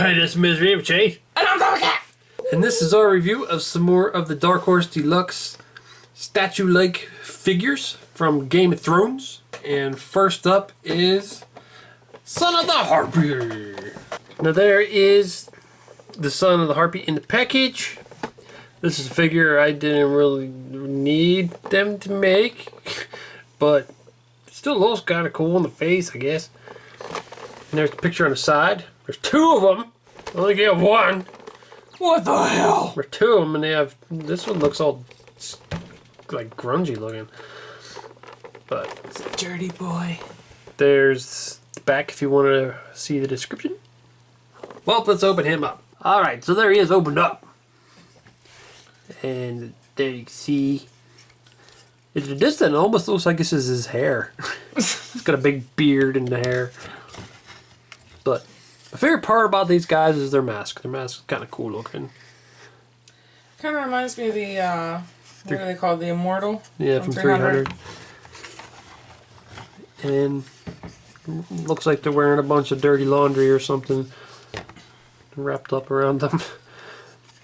Hi, this is Ms. Evilcheese. And I'm the cat. And this is our review of some more of the Dark Horse Deluxe statue-like figures from Game of Thrones. And first up is Son of the Harpy. Now there is the Son of the Harpy in the package. This is a figure I didn't really need them to make, but it still looks kind of cool in the face, I guess. And there's the picture on the side. There's two of them. I only get one. What the hell? There's two of them, and they have. This one looks all like grungy looking. But it's a dirty boy. There's the back if you want to see the description. Well, let's open him up. Alright, so there he is opened up. And there you can see. At the distance, it almost looks like this is his hair. He's got a big beard in the hair. But my favorite part about these guys is their mask. Their mask is kind of cool looking. Kind of reminds me of the, what are they called? The Immortal? Yeah, from 300. And looks like they're wearing a bunch of dirty laundry or something wrapped up around them.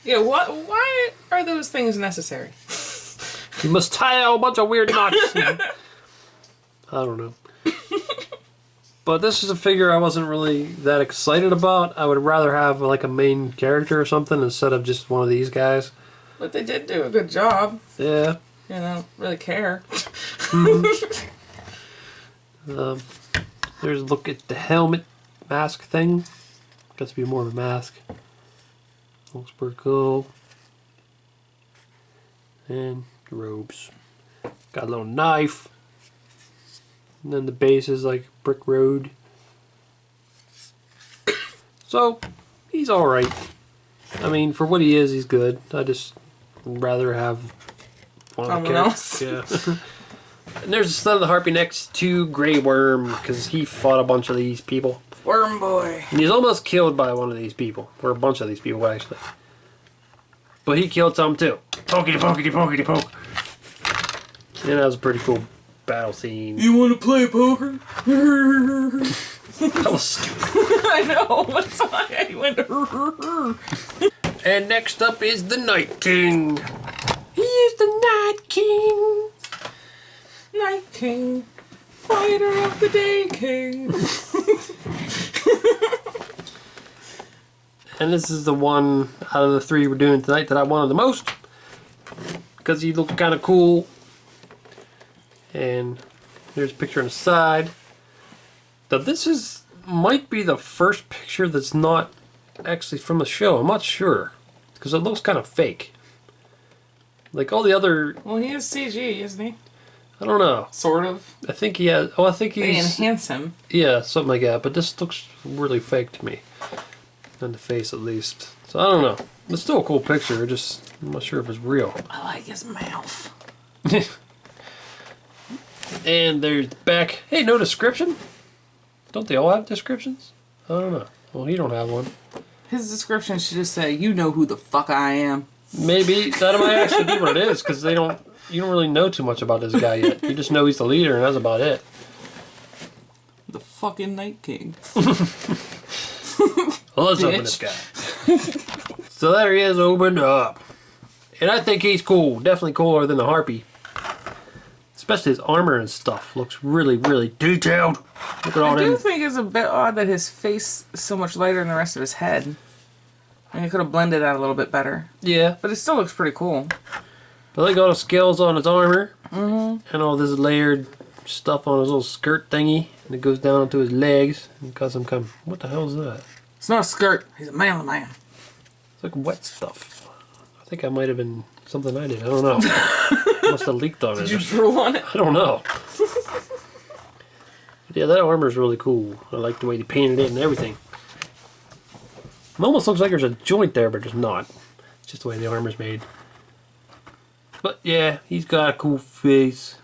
Yeah, why are those things necessary? You must tie a whole bunch of weird knots. I don't know. But this is a figure I wasn't really that excited about. I would rather have like a main character or something instead of just one of these guys. But they did do a good job. Yeah. You know, I don't really care. There's a look at the helmet mask thing. Got to be more of a mask. Looks pretty cool. And the robes. Got a little knife. And then the base is like brick road. So, he's alright. I mean, for what he is, he's good. I just would rather have one of the characters. Yeah. And there's the Son of the Harpy next to Grey Worm, because he fought a bunch of these people. Worm boy. And he's almost killed by one of these people. Or a bunch of these people, actually. But he killed some too. Pokey pokey pokey poke. And that was a pretty cool battle scene. You want to play poker? That was stupid. I know. That's why I went. And next up is the Night King. He is the Night King. Night King, fighter of the day king. And this is the one out of the three we're doing tonight that I wanted the most. Because he looked kind of cool. And there's a picture on the side. Now this might be the first picture that's not actually from the show. I'm not sure. Because it looks kind of fake. Like all the other... Well, he is CG, isn't he? I don't know. Sort of. I think he has... Oh, I think They he's... enhance him. Yeah, something like that. But this looks really fake to me. On the face, at least. So, I don't know. It's still a cool picture. I'm not sure if it's real. I like his mouth. And there's the back. Hey, no description? Don't they all have descriptions? I don't know. Well, he don't have one. His description should just say, "You know who the fuck I am." Maybe. That might actually be what it is. Because you don't really know too much about this guy yet. You just know he's the leader and that's about it. The fucking Night King. Well, let's open this guy. So there he is, opened up. And I think he's cool. Definitely cooler than the Harpy. Especially his armor and stuff. Looks really, really detailed. Look at all I do them. think it's a bit odd that his face is so much lighter than the rest of his head. I mean, it could have blended out a little bit better. Yeah. But it still looks pretty cool. But look at all the scales on his armor. And all this layered stuff on his little skirt thingy. And it goes down to his legs. And cause him come. What the hell is that? It's not a skirt. He's a manly man. It's like wet stuff. I think I might have been something I did. I don't know. Must have leaked on it. Did you drool on it? I don't know. Yeah, that armor's really cool. I like the way they painted it and everything. It almost looks like there's a joint there, but there's not. It's just the way the armor's made. But yeah, he's got a cool face.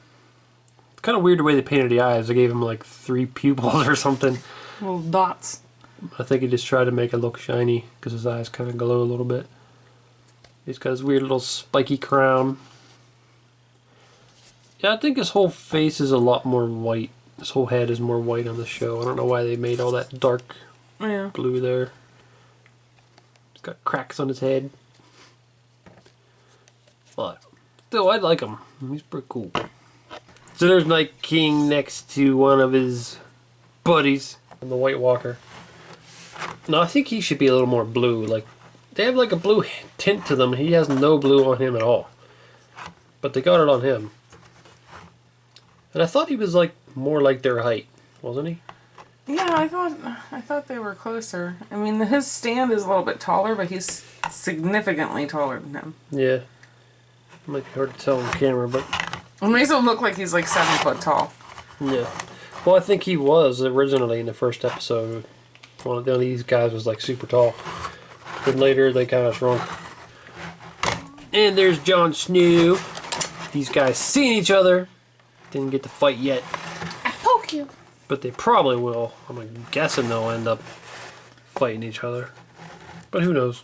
It's kind of weird the way they painted the eyes. They gave him like 3 pupils or something. Little dots. I think he just tried to make it look shiny because his eyes kind of glow a little bit. He's got his weird little spiky crown. Yeah, I think his whole face is a lot more white. His whole head is more white on the show. I don't know why they made all that dark blue there. He's got cracks on his head. But still, I like him. He's pretty cool. So there's Night King next to one of his buddies, the White Walker. No, I think he should be a little more blue. Like, they have like a blue tint to them. He has no blue on him at all. But they got it on him. And I thought he was like more like their height, wasn't he? Yeah, I thought they were closer. I mean, his stand is a little bit taller, but he's significantly taller than him. Yeah. Might be hard to tell on camera, but It makes him look like he's like 7 foot tall. yeah. Well, I think he was originally in the first episode. One of these guys was like super tall. Then later they kind of shrunk. And there's Jon Snow. These guys seeing each other. Didn't get to fight yet. I poke you. But they probably will. I'm guessing they'll end up fighting each other. But who knows?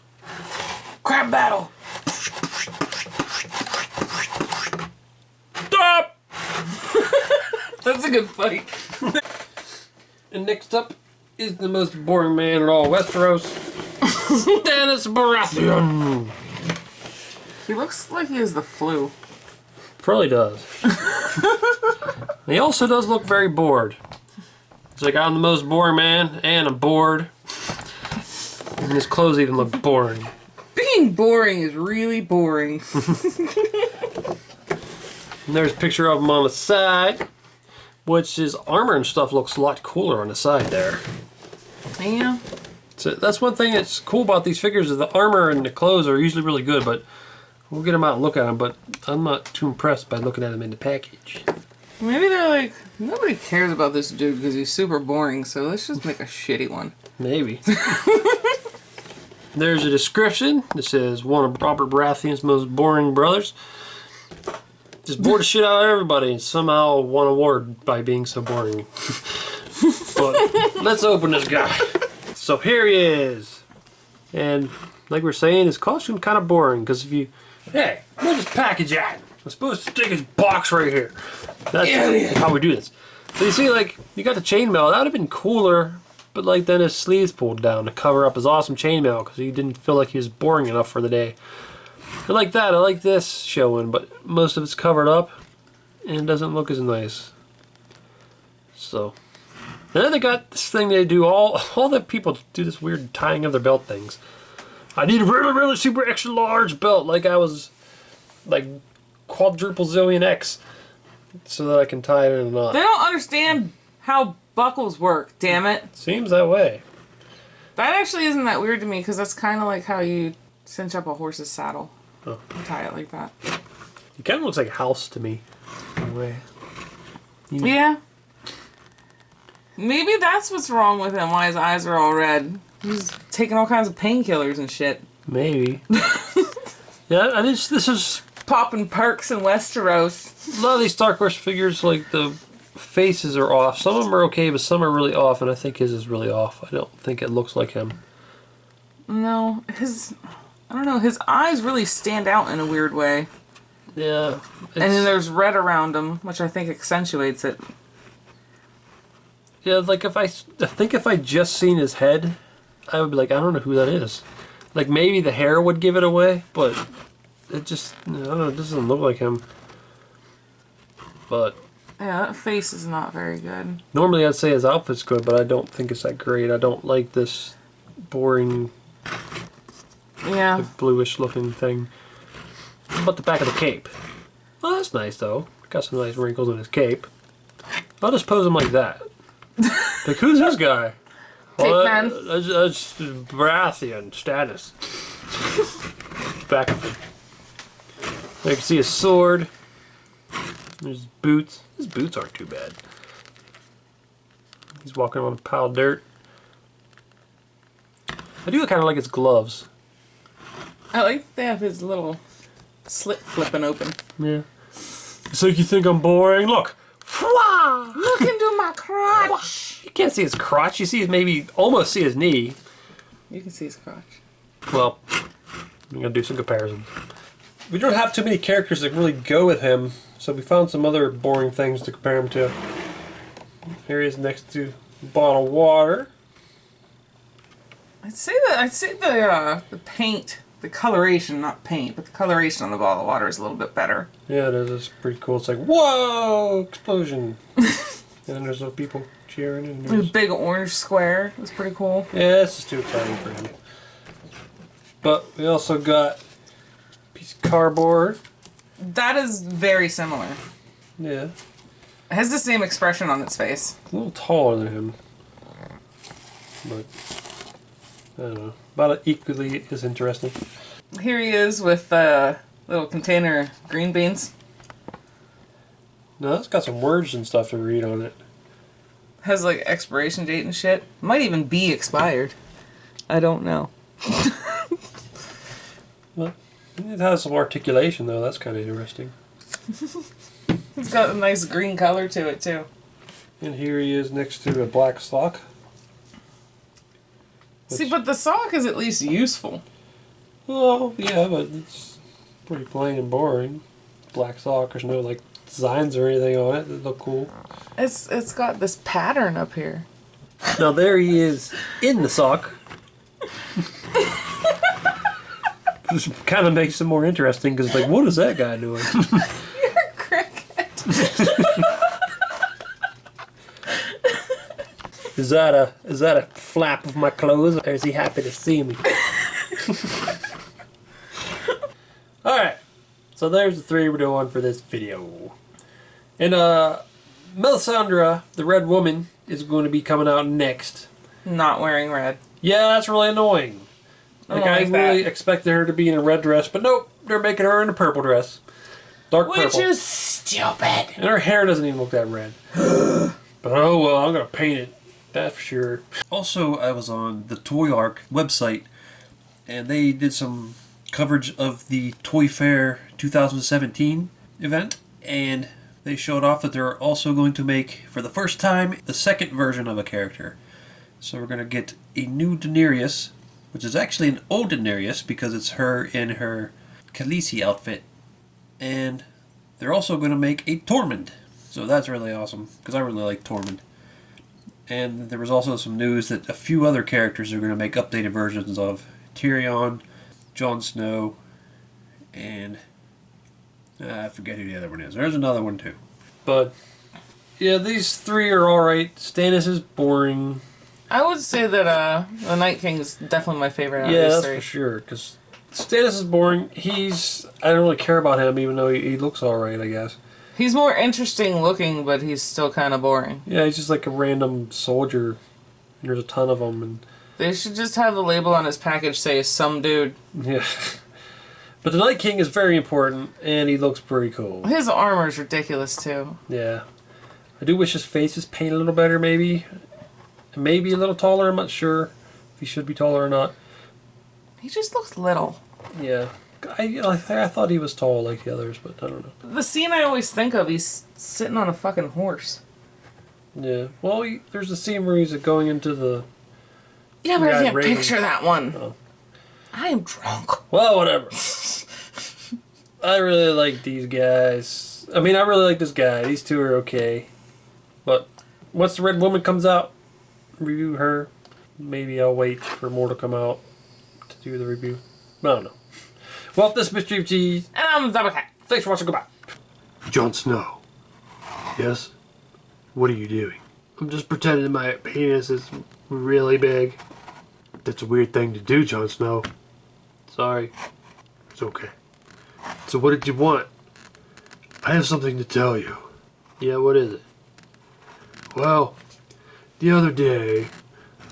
Crab battle. Stop! That's a good fight. And next up is the most boring man in all Westeros. Stannis Baratheon. He looks like he has the flu. Probably does. He also does look very bored. He's like, I'm the most boring man, and I'm bored. And his clothes even look boring. Being boring is really boring. And there's a picture of him on the side, which his armor and stuff looks a lot cooler on the side there. Yeah. So that's one thing that's cool about these figures is the armor and the clothes are usually really good, but we'll get them out and look at them, but I'm not too impressed by looking at them in the package. Maybe they're like, nobody cares about this dude because he's super boring, so let's just make a shitty one. Maybe. There's a description that says one of Robert Baratheon's most boring brothers. Just bored the shit out of everybody and somehow won an award by being so boring. But let's open this guy. So here he is. And like we're saying, his costume kind of boring because if you... Hey, where's this package at? I'm supposed to stick his box right here. That's how we do this. So you see, like, you got the chainmail. That would have been cooler, but like then his sleeves pulled down to cover up his awesome chainmail because he didn't feel like he was boring enough for the day. I like that. I like this showing, but most of it's covered up and it doesn't look as nice. So, and then they got this thing they do. All the people do this weird tying of their belt things. I need a really, really super extra large belt, like I was like quadruple zillion X, so that I can tie it in a knot. They don't understand how buckles work, damn it. Seems that way. That actually isn't that weird to me because that's kind of like how you cinch up a horse's saddle. Oh. You tie it like that. It kind of looks like a house to me, in a way. Yeah. Maybe that's what's wrong with him, why his eyes are all red. He's taking all kinds of painkillers and shit. Maybe. Yeah, this is... Popping perks in Westeros. A lot of these Dark Horse figures, like, the faces are off. Some of them are okay, but some are really off, and I think his is really off. I don't think it looks like him. No, I don't know, his eyes really stand out in a weird way. Yeah. And then there's red around him, which I think accentuates it. Yeah, like I think if I just seen his head, I would be like, I don't know who that is. Like maybe the hair would give it away, but it just, I don't know, it doesn't look like him. But Yeah, that face is not very good. normally I'd say his outfit's good, but I don't think it's that great. I don't like this boring, Yeah. bluish looking thing. What about the back of the cape? Oh, that's nice though. Got some nice wrinkles in his cape. I'll just pose him like that. Like, who's this guy? Cape man. That's Baratheon, Stannis. Back of him. I can see his sword. There's his boots. His boots aren't too bad. He's walking on a pile of dirt. I do kind of like his gloves. I like they have his little slit flipping open. Yeah. So you think I'm boring? Look. Look into my crotch. You can't see his crotch. You see maybe almost see his knee. You can see his crotch. Well, I'm gonna do some comparisons. We don't have too many characters that really go with him, so we found some other boring things to compare him to. Here he is next to a bottle of water. I'd say the paint, the coloration, not paint, but the coloration on the bottle of water is a little bit better. Yeah, it is. It's pretty cool. It's like, whoa, explosion. And then there's little people cheering. And The big orange square was pretty cool. yeah, it's just too exciting for him. But we also got a piece of cardboard. That is very similar. Yeah. It has the same expression on its face. A little taller than him. But, I don't know. About equally as interesting. Here he is with a little container of green beans. No, it's got some words and stuff to read on it. Has like expiration date and shit. Might even be expired. I don't know. Well, it has some articulation though. That's kind of interesting. It's got a nice green color to it too. And here he is next to a black sock. See, but the sock is at least useful. Oh, yeah, but it's pretty plain and boring. Black sock. There's no like designs or anything on it that look cool. It's got this pattern up here. Now there he is in the sock. This kind of makes it more interesting because like, what is that guy doing? You're a cricket. Is that a flap of my clothes, or is he happy to see me? All right, so there's the three we're doing for this video, and Melisandre, the Red Woman, is going to be coming out next. Not wearing red. Yeah, that's really annoying. Like I really expected her to be in a red dress, but nope, they're making her in a purple dress, dark purple. Which is stupid. And her hair doesn't even look that red. But oh well, I'm gonna paint it. That's for sure. Also, I was on the Toy Arc website, and they did some coverage of the Toy Fair 2017 event, and they showed off that they're also going to make, for the first time, the second version of a character. So we're going to get a new Daenerys, which is actually an old Daenerys because it's her in her Khaleesi outfit. And they're also going to make a Tormund. So that's really awesome, because I really like Tormund. And there was also some news that a few other characters are going to make updated versions of. Tyrion, Jon Snow, and I forget who the other one is. There's another one too. But yeah, these three are alright. Stannis is boring. I would say that the Night King is definitely my favorite out Yeah, of these that's three. for sure. Because Stannis is boring. I don't really care about him, even though he looks alright, I guess. He's more interesting looking, but he's still kind of boring. Yeah, he's just like a random soldier. And there's a ton of them. And They should just have the label on his package say some dude. yeah. But the Night King is very important, and he looks pretty cool. His armor's ridiculous too. Yeah. I do wish his face was painted a little better, maybe. Maybe a little taller, I'm not sure if he should be taller or not. He just looks little. Yeah. I thought he was tall like the others, but I don't know. The scene I always think of, he's sitting on a fucking horse. Yeah. Well, there's a scene where he's going into the... Yeah, but I can't Raven. picture that one. Oh. I am drunk. Well, whatever. I really like these guys. I mean, I really like this guy. These two are okay. But once the Red Woman comes out, review her. Maybe I'll wait for more to come out to do the review. I don't know. Well, this is Mr. Evilcheese. And I'm Double Cat. Thanks for watching. Goodbye. Jon Snow. Yes? What are you doing? I'm just pretending my penis is really big. That's a weird thing to do, Jon Snow. Sorry. It's okay. So what did you want? I have something to tell you. Yeah, what is it? Well, the other day,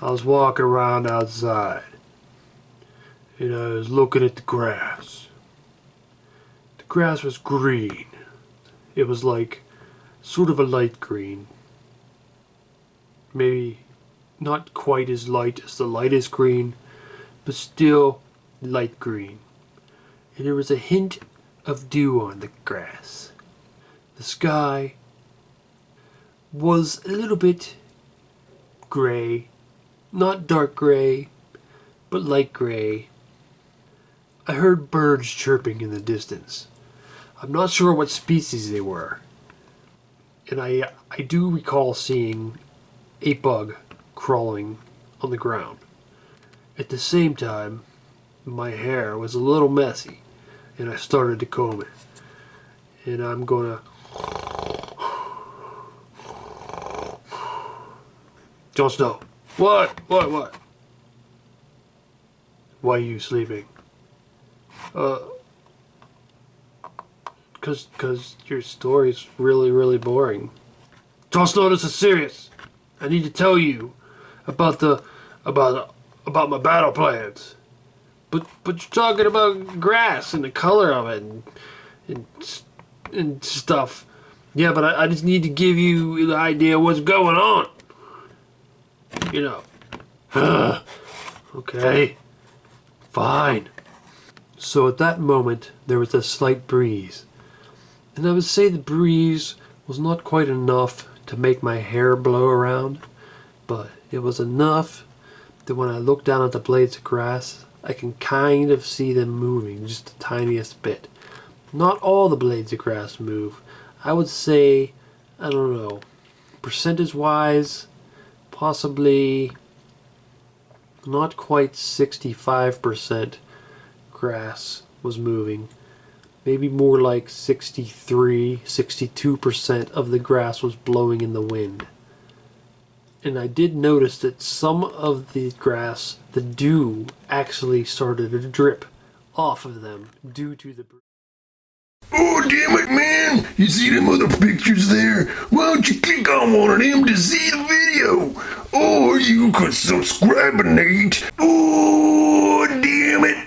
I was walking around outside. And I was looking at the grass. The grass was green. It was like sort of a light green. Maybe not quite as light as the lightest green, but still light green. And there was a hint of dew on the grass. The sky was a little bit gray. Not dark gray, but light gray. I heard birds chirping in the distance. I'm not sure what species they were. And I do recall seeing a bug crawling on the ground. At the same time, my hair was a little messy, and I started to comb it. And I'm gonna... Jon Snow. What? What? Why are you sleeping? Cause your story's really boring. Jon Snow, this is serious. I need to tell you about my battle plans. But you're talking about grass and the color of it and stuff. Yeah, but I just need to give you the idea of what's going on. You know. Okay. Fine. So at that moment, there was a slight breeze. And I would say the breeze was not quite enough to make my hair blow around, but it was enough that when I look down at the blades of grass, I can kind of see them moving just the tiniest bit. Not all the blades of grass move. I would say, I don't know, percentage-wise, possibly not quite 65% grass was moving. Maybe more like 63, 62% of the grass was blowing in the wind. And I did notice that some of the grass, the dew, actually started to drip off of them due to the... Oh, damn it, man! You see them other pictures there? Why don't you click on one of them to see the video? Or you could subscribe, Nate. Oh, damn it!